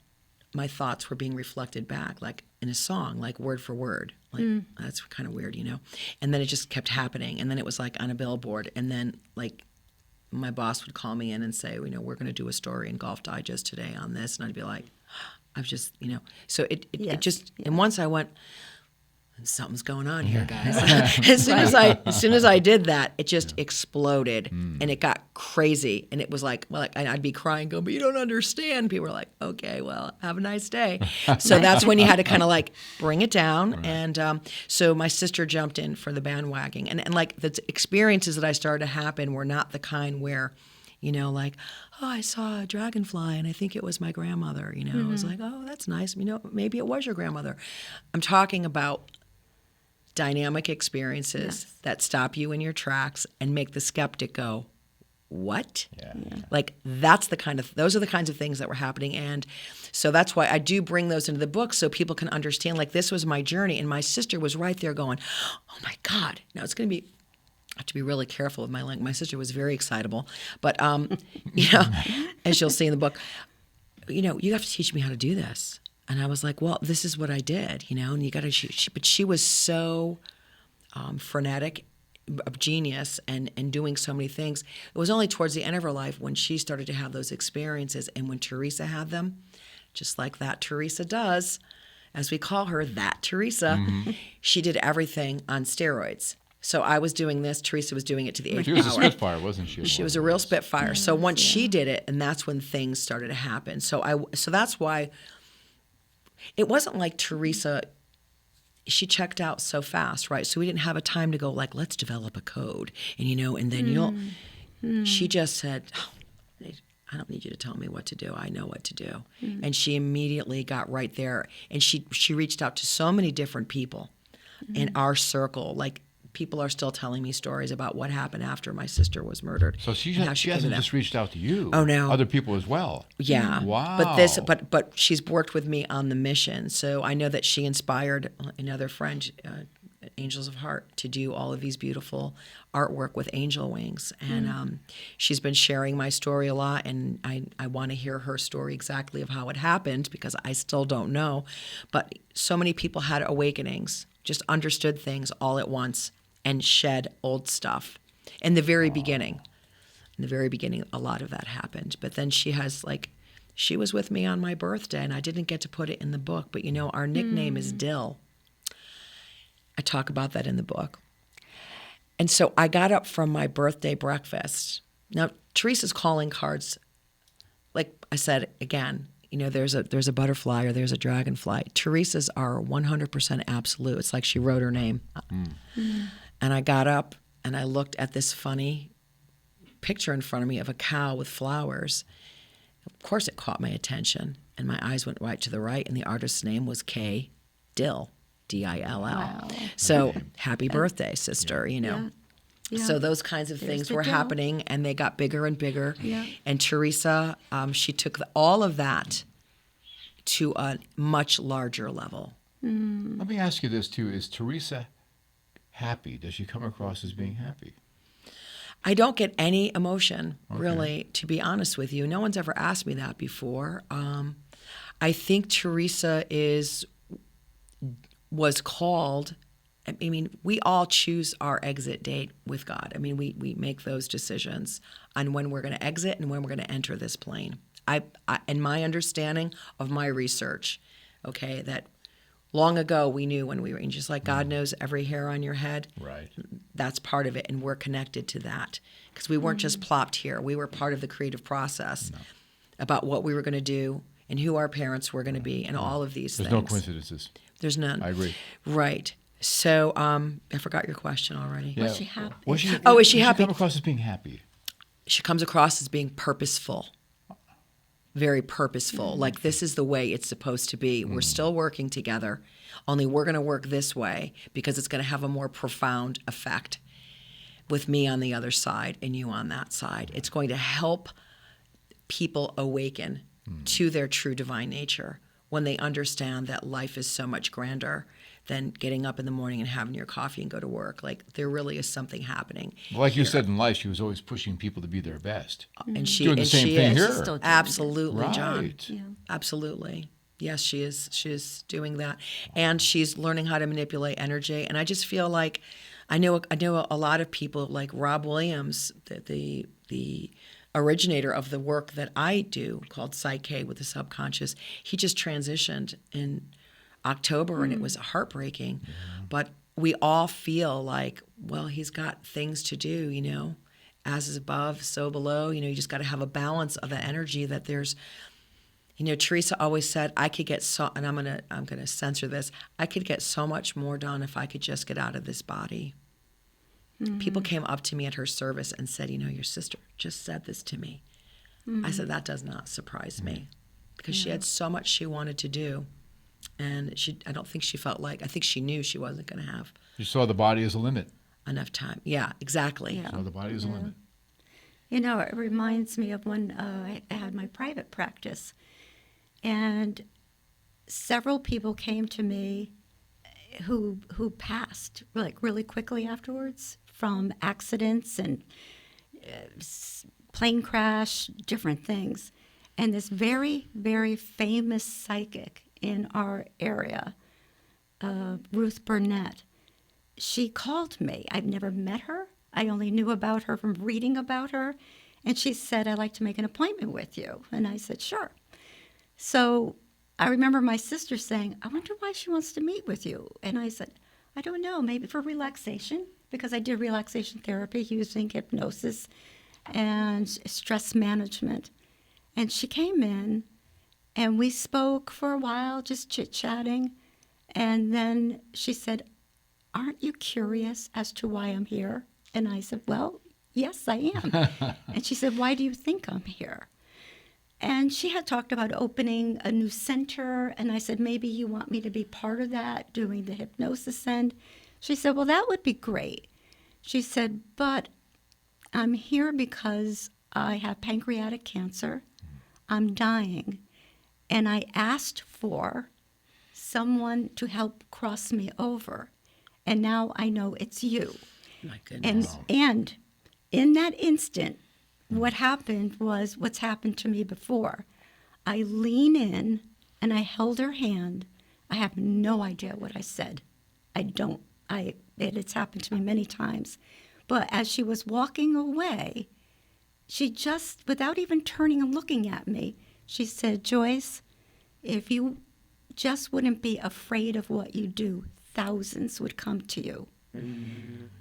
my thoughts were being reflected back, like in a song, like word for word. Like, that's kind of weird, you know? And then it just kept happening. And then it was like on a billboard. And then like my boss would call me in and say, you know, we're going to do a story in Golf Digest today on this. And I'd be like, I've just, you know. So it just, and once I went, something's going on here, guys. as soon as I did that, it just exploded, and it got crazy, and it was like, well, I'd be crying, going, but you don't understand. People were like, okay, well, have a nice day. So that's when you had to kind of like bring it down, and so my sister jumped in for the bandwagon, and like the experiences that I started to happen were not the kind where, you know, like, oh, I saw a dragonfly and I think it was my grandmother, you know. I was like, oh, that's nice. You know, maybe it was your grandmother. I'm talking about dynamic experiences that stop you in your tracks and make the skeptic go, what? Yeah. Like those are the kinds of things that were happening. And so that's why I do bring those into the book so people can understand, like, this was my journey. And my sister was right there going, oh my God. Now it's going to be, I have to be really careful with my language. My sister was very excitable, but, you know, as you'll see in the book, you know, you have to teach me how to do this. And I was like, well, this is what I did, you know, and you got to, but she was so frenetic, a genius, and doing so many things. It was only towards the end of her life when she started to have those experiences. And when Teresa had them, just like that Teresa does, as we call her, that Teresa, she did everything on steroids. So I was doing this, Teresa was doing it to the 8th power. She was a Spitfire, wasn't she? She was a real Spitfire. Yes, so once she did it, and that's when things started to happen. So that's why it wasn't like Teresa, she checked out so fast, right? So we didn't have a time to go like, let's develop a code. And, you know, and then she just said, oh, I don't need you to tell me what to do. I know what to do. And she immediately got right there. And she reached out to so many different people in our circle. Like, people are still telling me stories about what happened after my sister was murdered. So she hasn't just reached out to you. Oh, no. Other people as well. Yeah. Wow. But she's worked with me on the mission. So I know that she inspired another friend, Angels of Heart, to do all of these beautiful artwork with angel wings. And she's been sharing my story a lot, and I want to hear her story exactly of how it happened, because I still don't know. But so many people had awakenings, just understood things all at once, and shed old stuff. In the very beginning, a lot of that happened. But then she was with me on my birthday, and I didn't get to put it in the book, but, you know, our nickname is Dill. I talk about that in the book. And so I got up from my birthday breakfast. Now, Teresa's calling cards, like I said, again, you know, there's a butterfly or there's a dragonfly. Teresa's are 100% absolute. It's like she wrote her name. And I got up and I looked at this funny picture in front of me of a cow with flowers. Of course, it caught my attention, and my eyes went right to the right, and the artist's name was Kay Dill, D-I-L-L. Wow. So happy birthday, sister, you know. Yeah. So those kinds of things were happening, and they got bigger and bigger. Yeah. And Teresa, she took all of that to a much larger level. Let me ask you this, too. Is Teresa happy? Does she come across as being happy? I don't get any emotion, really, to be honest with you. No one's ever asked me that before. I think Teresa was called I mean, we all choose our exit date with God. I mean, we make those decisions on when we're going to exit and when we're going to enter this plane. In my understanding of my research, okay, that long ago we knew when we were, and just like God knows every hair on your head, Right. that's part of it, and we're connected to that because we weren't just plopped here. We were part of the creative process about what we were going to do and who our parents were going to be and all of these There's things. no coincidences. There's none. I agree. Right. So I forgot your question already. Was she happy? Was she, Oh, is she does happy? She come across as being happy. She comes across as being purposeful. Very purposeful. Like this is the way it's supposed to be. We're still working together, only we're going to work this way because it's going to have a more profound effect with me on the other side and you on that side. It's going to help people awaken to their true divine nature when they understand that life is so much grander than getting up in the morning and having your coffee and go to work. Like there really is something happening. Well, like here. you said in life, she was always pushing people to be their best. And she Doing the and same she thing is. here. She's still doing Absolutely, John. Right. Yeah. Absolutely. Yes, she is. She's doing that, and she's learning how to manipulate energy. And I just feel like I know a lot of people like Rob Williams, the originator of the work that I do called Psyche with the subconscious. He just transitioned in October, and it was heartbreaking. But we all feel like, well, he's got things to do, you know, as is above, so below. You know, you just got to have a balance of the energy that there's. You know, Teresa always said, I could get so, and I'm gonna censor this. I could get so much more done if I could just get out of this body. People came up to me at her service and said, you know, your sister just said this to me. I said, that does not surprise me because she had so much she wanted to do. And I don't think she felt like, I think she knew she wasn't going to have You saw the body as a limit. enough time. Yeah, exactly. Yeah. So the body is a limit. You know, it reminds me of when I had my private practice, and several people came to me who passed like really quickly afterwards from accidents and plane crash, different things. And this very, very famous psychic in our area, Ruth Burnett, she called me. I've never met her. I only knew about her from reading about her. And she said, I'd like to make an appointment with you. And I said, sure. So I remember my sister saying, I wonder why she wants to meet with you. And I said, I don't know, maybe for relaxation, because I did relaxation therapy using hypnosis and stress management. And she came in, and we spoke for a while, just chit-chatting. And then she said, aren't you curious as to why I'm here? And I said, well, yes, I am. And she said, why do you think I'm here? And she had talked about opening a new center, and I said, maybe you want me to be part of that, doing the hypnosis end. She said, well, that would be great. She said, but I'm here because I have pancreatic cancer. I'm dying, and I asked for someone to help cross me over, and now I know it's you. My goodness. And in that instant, what happened was what's happened to me before. I lean in and I held her hand. I have no idea what I said. It's happened to me many times. But as she was walking away, she just, without even turning and looking at me, she said, Joyce, if you just wouldn't be afraid of what you do, thousands would come to you.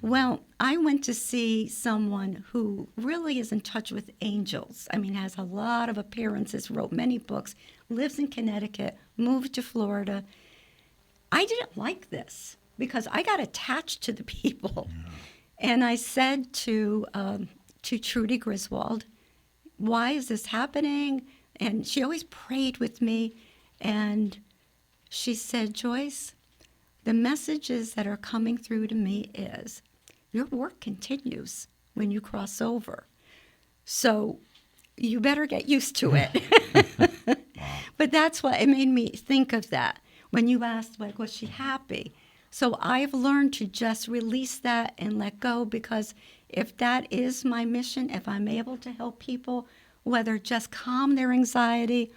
Well, I went to see someone who really is in touch with angels. I mean, has a lot of appearances, wrote many books, lives in Connecticut, moved to Florida. I didn't like this because I got attached to the people. Yeah. And I said to Trudy Griswold, why is this happening? And she always prayed with me. And she said, Joyce, the messages that are coming through to me is your work continues when you cross over. So you better get used to it. But that's what it made me think of that. When you asked, like, was she happy? So I've learned to just release that and let go, because if that is my mission, if I'm able to help people, whether just calm their anxiety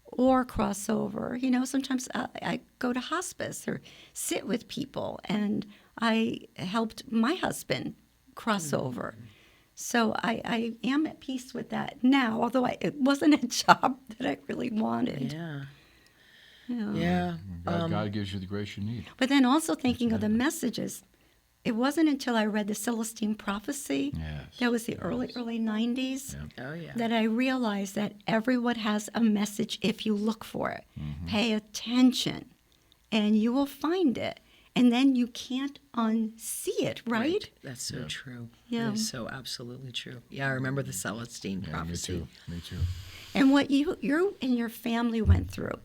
or cross over. You know, sometimes I go to hospice or sit with people, and I helped my husband cross over. So I am at peace with that now, although it wasn't a job that I really wanted. Yeah. Yeah. Yeah. God gives you the grace you need. But then also thinking of the messages, it wasn't until I read the Celestine Prophecy, Yes. that was the early 90s, Oh, yeah. that I realized that everyone has a message if you look for it. Pay attention, and you will find it. And then you can't unsee it, right? That's so true. Yeah. It is so absolutely true. Yeah, I remember the Celestine prophecy. Me too. And what you and your family went through,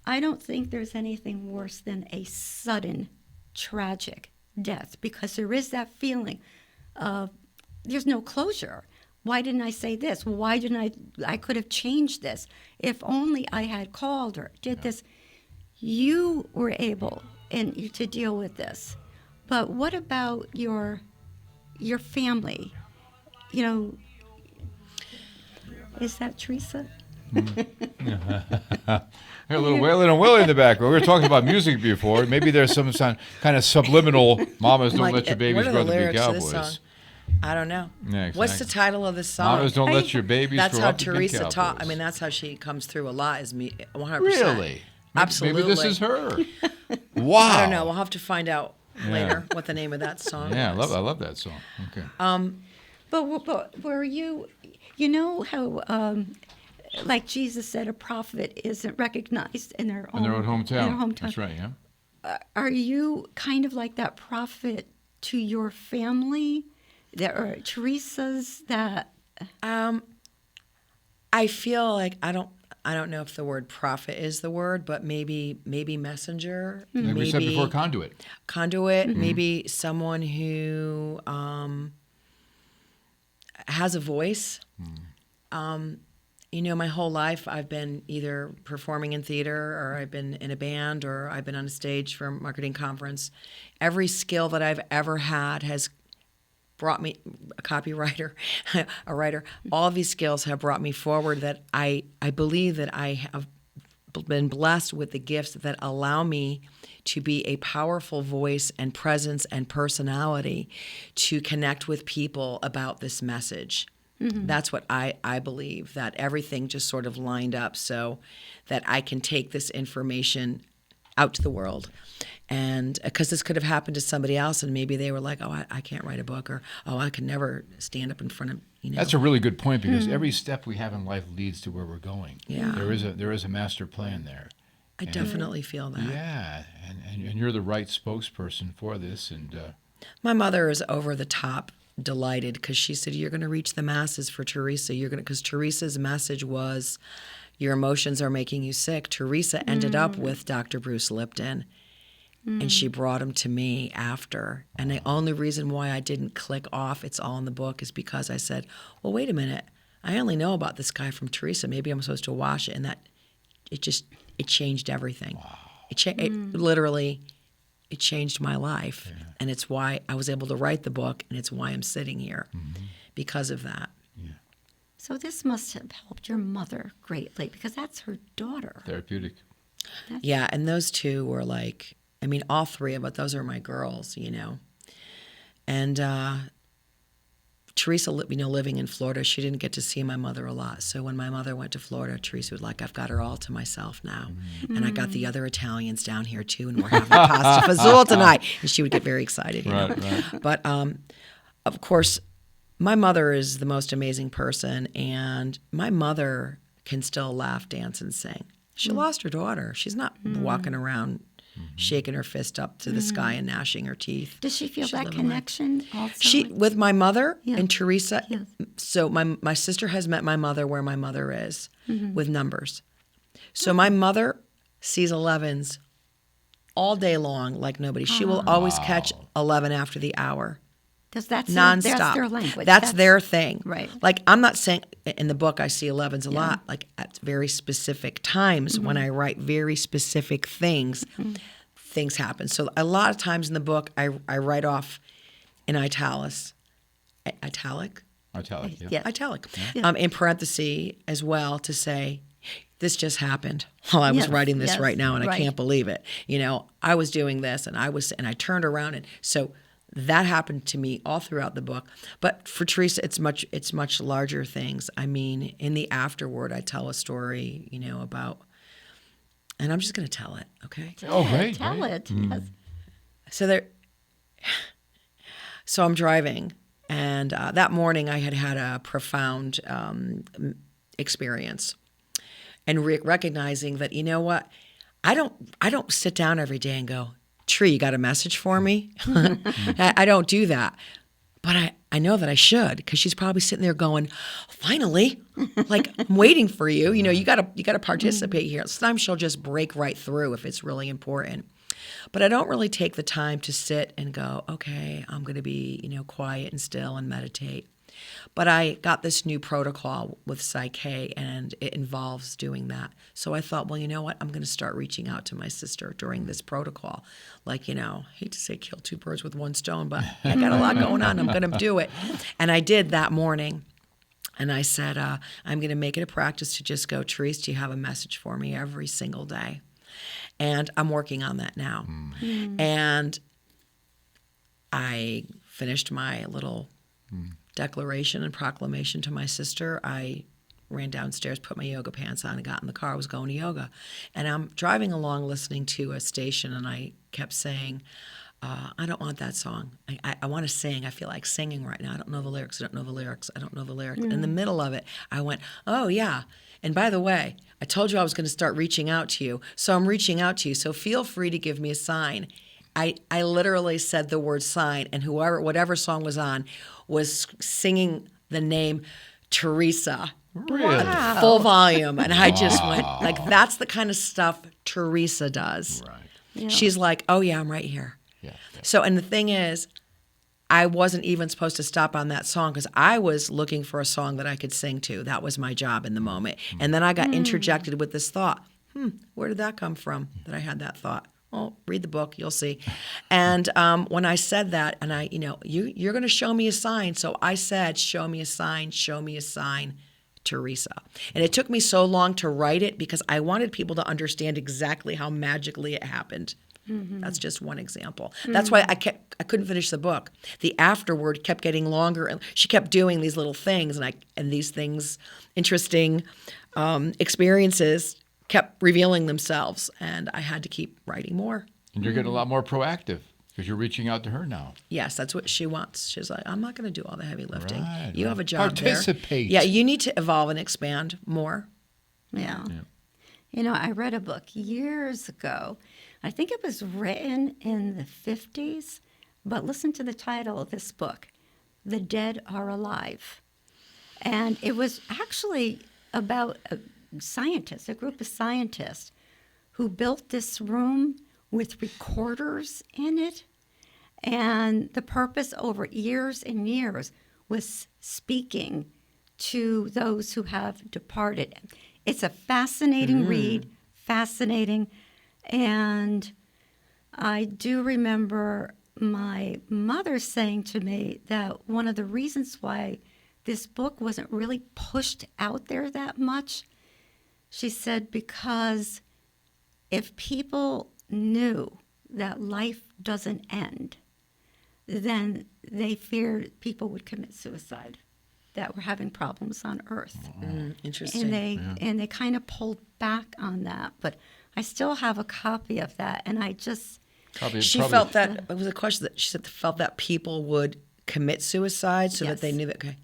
I don't think there's anything worse than a sudden, tragic death, because there is that feeling of there's no closure. Why didn't I say this? Why didn't I could have changed this. If only I had called or did this. You were able to deal with this. But what about your family? You know, is that Teresa? Hey, a little Waylon and Willie in the background. We were talking about music before. Maybe there's some kind of subliminal "Mamas don't Like, let your babies what are grow the up to be lyrics to this cowboys." song? I don't know. Yeah, What's the exactly. title of this song? Mamas don't let your babies That's grow how up to be Teresa cowboys. taught. I mean, that's how she comes through a lot. Is me 100%. Really? Absolutely. Maybe this is her. Wow. I don't know. We'll have to find out Yeah. later what the name of that song Yeah, is. I love that song. Okay. But were you know how, like Jesus said, a prophet isn't recognized in their own hometown. In their hometown. That's right. Yeah. Are you kind of like that prophet to your family? Or Teresa's that? I feel like I don't know if the word prophet is the word, but maybe messenger. Like we said before, conduit. Conduit, maybe someone who has a voice. You know, my whole life I've been either performing in theater, or I've been in a band, or I've been on a stage for a marketing conference. Every skill that I've ever had has brought me, a copywriter, a writer, all of these skills have brought me forward, that I believe that I have been blessed with the gifts that allow me to be a powerful voice and presence and personality to connect with people about this message. That's what I believe, that everything just sort of lined up so that I can take this information out to the world. And because this could have happened to somebody else, and maybe they were like, oh, I can't write a book, or, oh, I could never stand up in front of, you know. That's a really good point, because every step we have in life leads to where we're going. Yeah. There is a master plan there. I definitely feel that. Yeah, and you're the right spokesperson for this. And My mother is over the top delighted, because she said, you're going to reach the masses for Teresa. Because Teresa's message was, your emotions are making you sick. Teresa ended up with Dr. Bruce Lipton, and she brought him to me after. And the only reason why I didn't click off, it's all in the book, is because I said, well, wait a minute. I only know about this guy from Teresa. Maybe I'm supposed to watch it. And that, it changed everything. Wow. It literally, it changed my life. Yeah. And it's why I was able to write the book, and it's why I'm sitting here, because of that. yeah, So this must have helped your mother greatly, because that's her daughter. therapeutic. Yeah, and those two were like, I mean, all three of it, those are my girls, you know. And Teresa, you know, living in Florida, she didn't get to see my mother a lot. So when my mother went to Florida, Teresa was like, I've got her all to myself now. And I got the other Italians down here too, and we're having pasta fazool tonight. And she would get very excited, you know. Right. But of course, my mother is the most amazing person, and my mother can still laugh, dance, and sing. She lost her daughter. She's not walking around shaking her fist up to the sky and gnashing her teeth. Does she feel She's that living life. connection also? She, with my mother and Teresa, Yes. so my sister has met my mother where my mother is, with numbers. So my mother sees 11s all day long like nobody. She will always catch 11 after the hour. Because that's Nonstop. That's their language. That's their thing. Right. Like, I'm not saying in the book I see 11s a lot. Like, at very specific times when I write very specific things, things happen. So a lot of times in the book I write off in italics. Italic? Italic, yeah. Yeah. Italic. In parentheses as well, to say, this just happened while I was Yes, writing this yes, right now, and I right. can't believe it. I was doing this, and I turned around, and so that happened to me all throughout the book. But for Teresa, it's much larger things. I mean, in the afterword, I tell a story, about, and I'm just going to tell it, okay? Oh, great. Tell great. it. Yes. So I'm driving, and that morning I had a profound experience, and recognizing that, you know what, I don't sit down every day and go, Tree, you got a message for me? I don't do that. But I know that I should, because she's probably sitting there going, finally, like, I'm waiting for you. You gotta participate here. Sometimes she'll just break right through if it's really important. But I don't really take the time to sit and go, okay, I'm going to be, quiet and still and meditate. But I got this new protocol with Psyche, and it involves doing that. So I thought, well, you know what? I'm going to start reaching out to my sister during this protocol. Like, hate to say kill two birds with one stone, but I got a lot going on. I'm going to do it. And I did that morning. And I said, I'm going to make it a practice to just go, Therese, do you have a message for me every single day? And I'm working on that now. And I finished my little declaration and proclamation to my sister. I ran downstairs, put my yoga pants on, and got in the car. I was going to yoga. And I'm driving along listening to a station, and I kept saying, I don't want that song. I want to sing. I feel like singing right now. I don't know the lyrics. I don't know the lyrics. I don't know the lyrics. In the middle of it, I went, oh, yeah. And by the way, I told you I was going to start reaching out to you. So I'm reaching out to you. So feel free to give me a sign. I literally said the word sign, and whatever song was on was singing the name Teresa. Really? Wow. Full volume. And I just went, like, that's the kind of stuff Teresa does. Right. Yeah. She's like, oh, yeah, I'm right here. Yeah. So, and the thing is, I wasn't even supposed to stop on that song, because I was looking for a song that I could sing to. That was my job in the moment. And then I got interjected with this thought, where did that come from, that I had that thought? Well, read the book, you'll see. And when I said that, and you're going to show me a sign. So I said, show me a sign, Teresa. And it took me so long to write it because I wanted people to understand exactly how magically it happened. That's just one example. That's why I couldn't finish the book. The afterword kept getting longer, and she kept doing these little things, and these things, interesting experiences, kept revealing themselves, and I had to keep writing more. And you're getting a lot more proactive because you're reaching out to her now. Yes, that's what she wants. She's like, I'm not going to do all the heavy lifting. Right, You right. have a job Participate. there. Yeah, you need to evolve and expand more. Yeah. I read a book years ago. I think it was written in the 50s, but listen to the title of this book, The Dead Are Alive. And it was actually about a group of scientists who built this room with recorders in it. And the purpose over years and years was speaking to those who have departed. It's a fascinating read, fascinating. And I do remember my mother saying to me that one of the reasons why this book wasn't really pushed out there that much, she said, because if people knew that life doesn't end, then they feared people would commit suicide, that were having problems on Earth. Interesting. And they kind of pulled back on that. But I still have a copy of that, and I just... Felt that, it was a question that she said, felt that people would commit suicide so that they knew that, okay.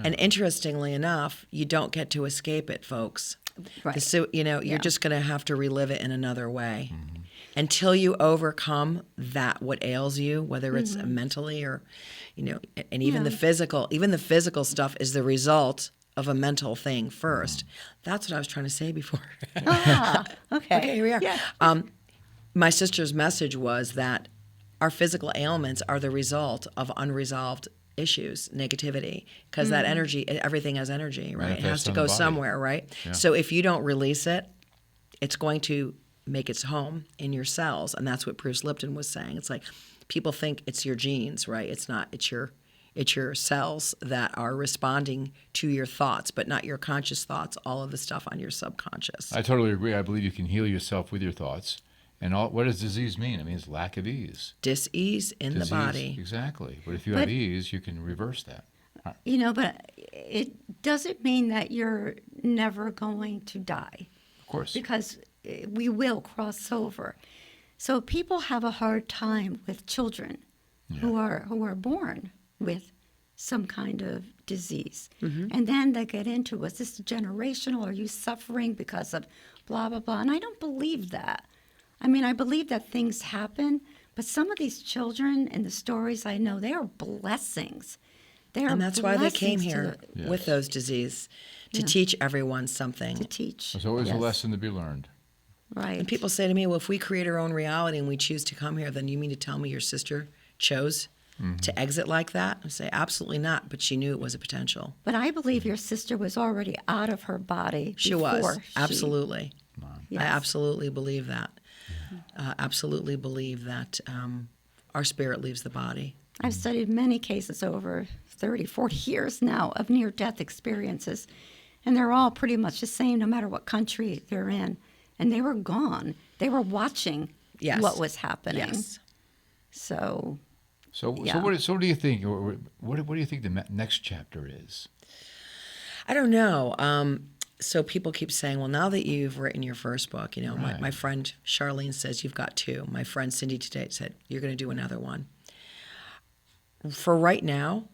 And interestingly enough, you don't get to escape it, folks. Right. You're just going to have to relive it in another way. Until you overcome what ails you, whether it's mentally or, and even the physical stuff is the result of a mental thing first. That's what I was trying to say before. Okay. Okay, here we are. Yeah. My sister's message was that our physical ailments are the result of unresolved issues, negativity, because that energy, everything has energy, right? It has to go somewhere, right? Yeah. So if you don't release it, it's going to make its home in your cells, and that's what Bruce Lipton was saying. It's like people think it's your genes, right? It's not. It's your It's your cells that are responding to your thoughts, but not your conscious thoughts, all of the stuff on your subconscious. I totally agree. I believe you can heal yourself with your thoughts. And what does disease mean? It means lack of ease. Dis-ease in the body. Exactly. But if you have ease, you can reverse that. But it doesn't mean that you're never going to die. Of course. Because we will cross over. So people have a hard time with children who are born with some kind of disease. And then they get into, is this generational? Are you suffering because of blah, blah, blah? And I don't believe that. I mean, I believe that things happen, but some of these children and the stories I know, they are blessings. And that's why they came here with those diseases, to teach everyone something. To teach. There's always a lesson to be learned. Right. And people say to me, well, if we create our own reality and we choose to come here, then you mean to tell me your sister chose to exit like that? I say, absolutely not, but she knew it was a potential. But I believe your sister was already out of her body. She was, absolutely. Yes. I absolutely believe that. Absolutely believe that our spirit leaves the body. I've studied many cases over 30, 40 years now of near-death experiences, and they're all pretty much the same no matter what country they're in. And they were gone. They were watching what was happening. Yes. So what do you think? What do you think the next chapter is? I don't know. So people keep saying, well, now that you've written your first book, my friend Charlene says you've got 2. My friend Cindy today said you're going to do another one. For right now,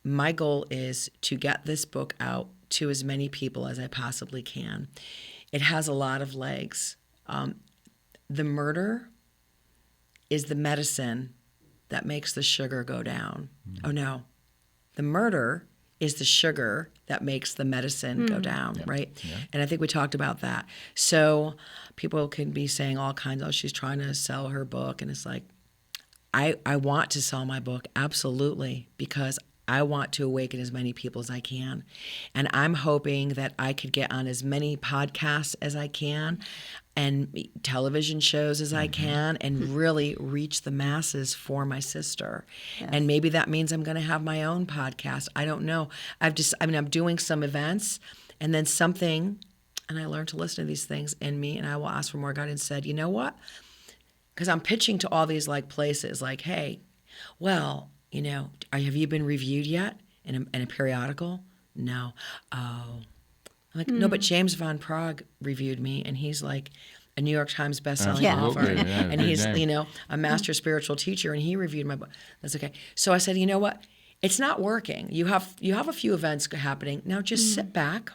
my goal is to get this book out to as many people as I possibly can. It has a lot of legs. The murder is the medicine that makes the sugar go down. Oh, no. The murder is the sugar that makes the medicine go down, right? Yeah. And I think we talked about that. So people can be saying all kinds of, she's trying to sell her book. And it's like, I want to sell my book, absolutely, because I want to awaken as many people as I can. And I'm hoping that I could get on as many podcasts as I can and television shows as I can and really reach the masses for my sister. Yes. And maybe that means I'm going to have my own podcast. I don't know. I'm doing some events and then something, and I learned to listen to these things in me, and I will ask for more guidance. Said, you know what? Because I'm pitching to all these places like, hey, well, have you been reviewed yet in a periodical? No. Oh. I'm like, no, but James Van Praagh reviewed me, and he's like a New York Times bestselling author. And he's, a master spiritual teacher, and he reviewed my book. That's okay. So I said, you know what? It's not working. You have a few events happening. Now just sit back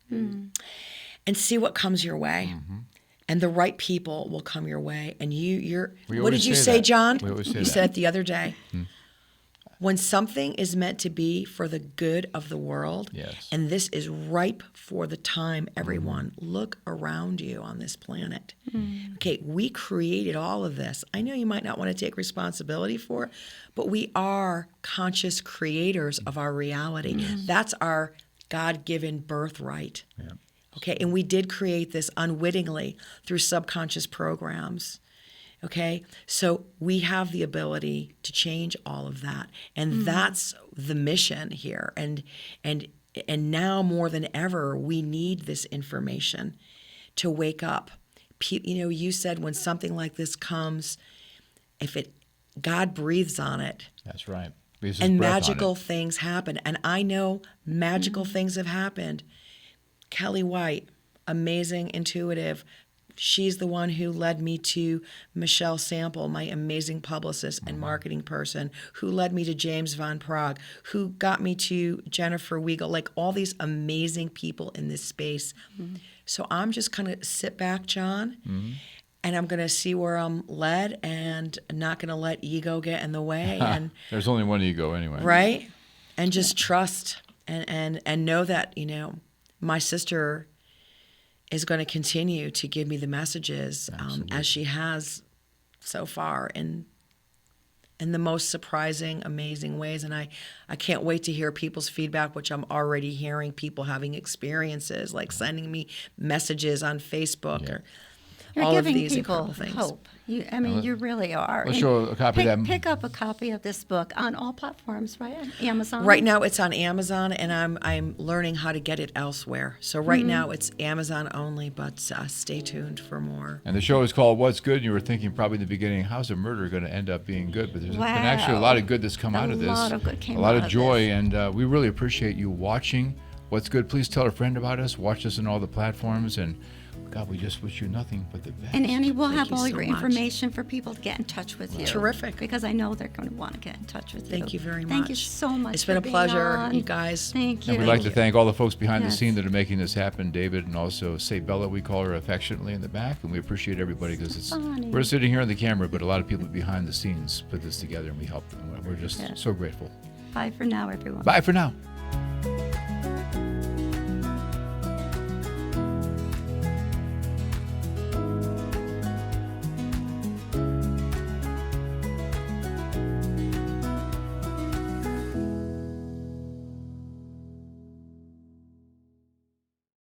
and see what comes your way. And the right people will come your way. And what did you say, John? We always say you said it the other day. When something is meant to be for the good of the world, and this is ripe for the time, everyone, look around you on this planet. Okay, we created all of this. I know you might not want to take responsibility for it, but we are conscious creators of our reality. That's our God-given birthright. Yeah. Okay, and we did create this unwittingly through subconscious programs. Okay, so we have the ability to change all of that, and that's the mission here. And now more than ever, we need this information to wake up. You said when something like this comes, God breathes on it. That's right. And magical things happen. And I know magical things have happened. Kelly White, amazing intuitive. She's the one who led me to Michelle Sample, my amazing publicist and marketing person, who led me to James Van Praagh, who got me to Jennifer Weigel, like all these amazing people in this space. So I'm just going to sit back, John, and I'm going to see where I'm led and not going to let ego get in the way. And there's only one ego anyway. Right? And just trust and know that, my sister is going to continue to give me the messages as she has so far in the most surprising, amazing ways. And I can't wait to hear people's feedback, which I'm already hearing, people having experiences, like sending me messages on Facebook. You're all of giving these people incredible things. hope. You really are. Let's And show a copy of that. Pick up a copy of this book on all platforms, right? Amazon. Right now it's on Amazon, and I'm learning how to get it elsewhere. So right now it's Amazon only, but stay tuned for more. And the show is called What's Good? And you were thinking probably in the beginning, how's a murder going to end up being good? But there's been actually a lot of good that's come out of this. A lot of good came A lot out of of joy, this. and we really appreciate you watching What's Good. Please tell a friend about us. Watch us on all the platforms, and God, we just wish you nothing but the best. And Annie, we'll Thank have you all so your much. information for people to get in touch with you. Terrific. Because I know they're going to want to get in touch with you. Thank you very much. Thank you so much. It's been for a being pleasure, on. you guys. Thank you. And we'd like to thank all the folks behind the Yes. scene that are making this happen, David, and also Sabella, we call her affectionately in the back, and we appreciate everybody because it's Funny. we're sitting here on the camera, but a lot of people behind the scenes put this together, and we help them. We're just Yes. so grateful. Bye for now, everyone. Bye for now.